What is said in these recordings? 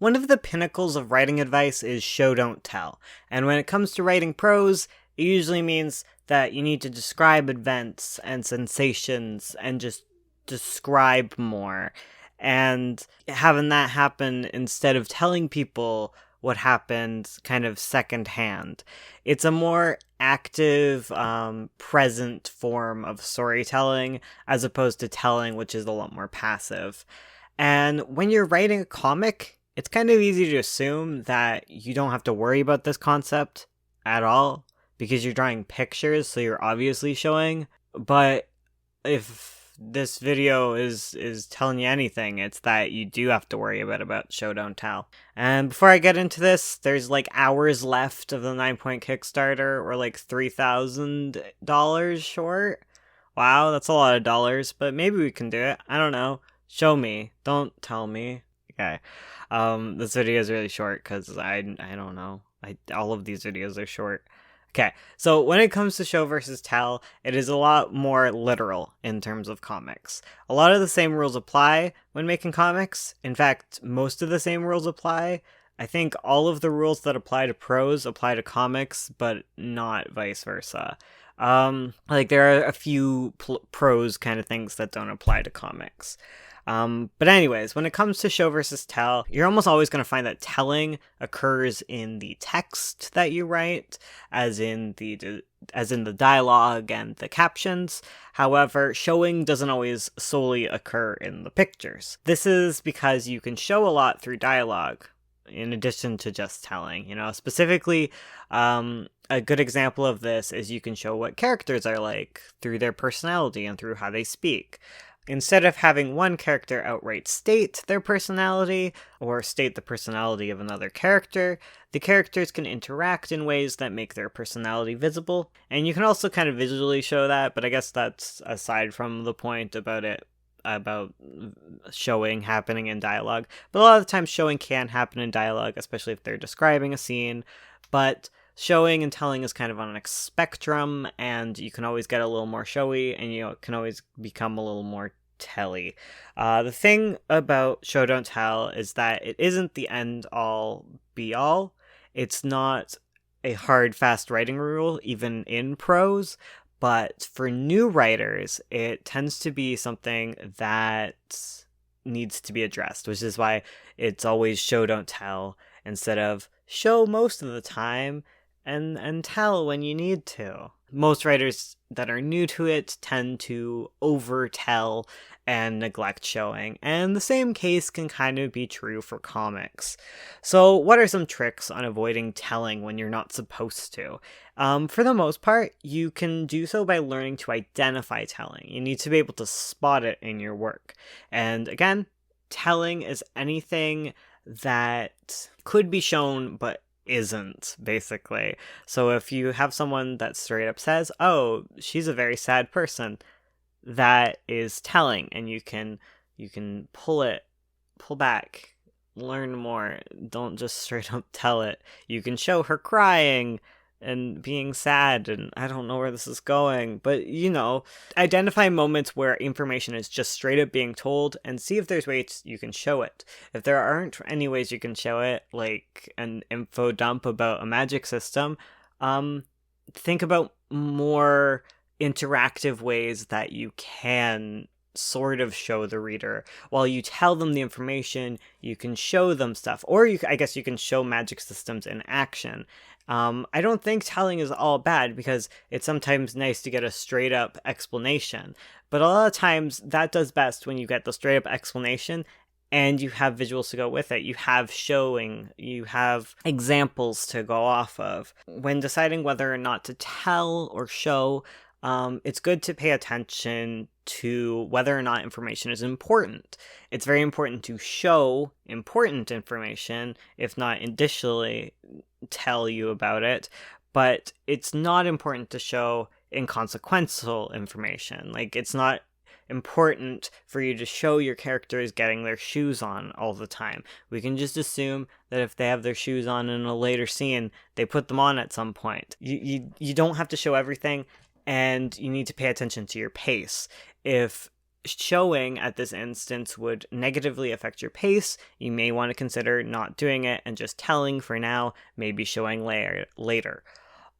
One of the pinnacles of writing advice is show don't tell. And when it comes to writing prose, it usually means that you need to describe events and sensations and just describe more. And having that happen instead of telling people what happened kind of secondhand. It's a more active, present form of storytelling as opposed to telling, which is a lot more passive. And when you're writing a comic, it's kind of easy to assume that you don't have to worry about this concept at all because you're drawing pictures, so you're obviously showing. But if this video is telling you anything, it's that you do have to worry about show don't tell. And before I get into this, there's like hours left of the 9-point Kickstarter. We're like $3,000 short. Wow, that's a lot of dollars, but maybe we can do it. I don't know. Show me. Don't tell me. Okay. This video is really short because I don't know. All of these videos are short. Okay, so when it comes to show versus tell, it is a lot more literal in terms of comics. A lot of the same rules apply when making comics. In fact, most of the same rules apply. I think all of the rules that apply to prose apply to comics, but not vice versa. Like there are a few prose kind of things that don't apply to comics. But anyways, when it comes to show versus tell, you're almost always going to find that telling occurs in the text that you write, as in the dialogue and the captions. However, showing doesn't always solely occur in the pictures. This is because you can show a lot through dialogue, in addition to just telling. Specifically, a good example of this is you can show what characters are like through their personality and through how they speak. Instead of having one character outright state their personality, or state the personality of another character, the characters can interact in ways that make their personality visible. And you can also kind of visually show that, but I guess that's aside from the point about showing happening in dialogue. But a lot of the times showing can happen in dialogue, especially if they're describing a scene. But showing and telling is kind of on a spectrum, and you can always get a little more showy, and it can always become a little more telly. The thing about show don't tell is that it isn't the end all be all. It's not a hard fast writing rule, even in prose, but for new writers, it tends to be something that needs to be addressed, which is why it's always show don't tell instead of show most of the time and tell when you need to. Most writers that are new to it tend to overtell and neglect showing, and the same case can kind of be true for comics. So what are some tricks on avoiding telling when you're not supposed to? For the most part, you can do so by learning to identify telling. You need to be able to spot it in your work. And again, telling is anything that could be shown but isn't, basically. So if you have someone that straight up says, oh, she's a very sad person, that is telling, and you can pull back, learn more. Don't just straight up tell it. You can show her crying and being sad, and I don't know where this is going, but identify moments where information is just straight up being told and see if there's ways you can show it. If there aren't any ways you can show it, like an info dump about a magic system, think about more interactive ways that you can sort of show the reader. While you tell them the information, you can show them stuff, or I guess you can show magic systems in action. I don't think telling is all bad because it's sometimes nice to get a straight up explanation, but a lot of times that does best when you get the straight up explanation and you have visuals to go with it. You have showing, you have examples to go off of. When deciding whether or not to tell or show, it's good to pay attention to whether or not information is important. It's very important to show important information, if not additionally tell you about it, but it's not important to show inconsequential information. Like, it's not important for you to show your characters getting their shoes on all the time. We can just assume that if they have their shoes on in a later scene, they put them on at some point. You don't have to show everything, and you need to pay attention to your pace. If showing at this instance would negatively affect your pace, you may want to consider not doing it and just telling for now, maybe showing later.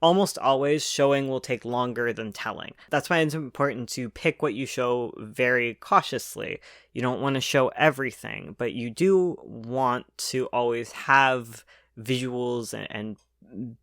Almost always, showing will take longer than telling. That's why it's important to pick what you show very cautiously. You don't want to show everything, but you do want to always have visuals and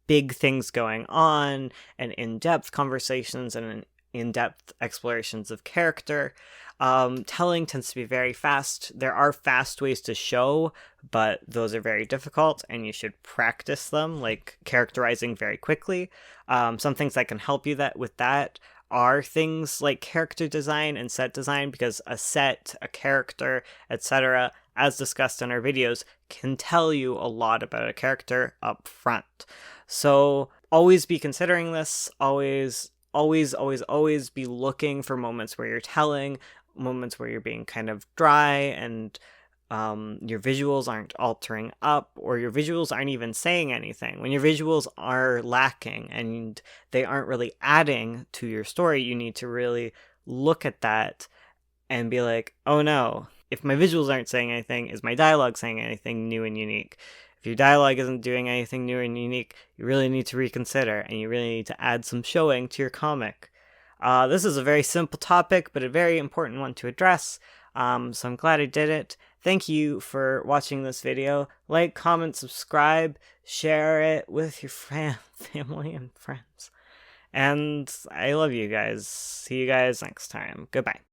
big things going on, and in-depth conversations and in-depth explorations of character. Telling tends to be very fast. There are fast ways to show, but those are very difficult, and you should practice them, like characterizing very quickly. Some things that can help you with that are things like character design and set design, because a set, a character, etc., as discussed in our videos, can tell you a lot about a character up front. So always be considering this, always be looking for moments where you're telling, moments where you're being kind of dry and your visuals aren't altering up, or your visuals aren't even saying anything. When your visuals are lacking and they aren't really adding to your story, you need to really look at that and be like, oh no, if my visuals aren't saying anything, is my dialogue saying anything new and unique? If your dialogue isn't doing anything new and unique, you really need to reconsider, and you really need to add some showing to your comic. This is a very simple topic, but a very important one to address, so I'm glad I did it. Thank you for watching this video. Like, comment, subscribe, share it with your family and friends. And I love you guys. See you guys next time. Goodbye.